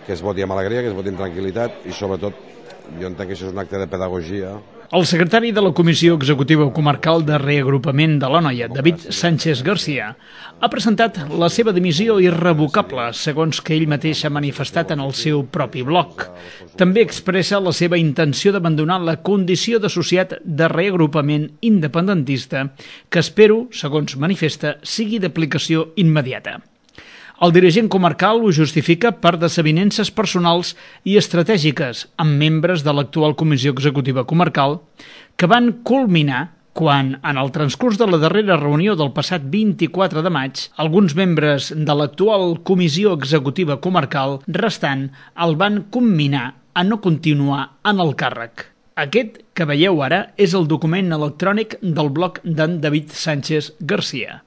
Que es voti amb alegria, que es voti amb tranquil·litat i sobretot jo entenc que això és un acte de pedagogia. El secretari de la Comissió Executiva Comarcal de Reagrupament de l'Anoia, David Sánchez García, ha presentat la seva dimissió irrevocable, segons que ell mateix ha manifestat en el seu propi blog. També expressa la seva intenció d'abandonar la condició d'associat de reagrupament independentista, que espero, segons manifesta, sigui d'aplicació immediata. El dirigent comarcal ho justifica per desavinences personals i estratègiques amb membres de l'actual Comissió Executiva Comarcal que van culminar quan, en el transcurs de la darrera reunió del passat 24 de maig, alguns membres de l'actual Comissió Executiva Comarcal restant el van comminar a no continuar en el càrrec. Aquest que veieu ara és el document electrònic del blog d'en David Sánchez García.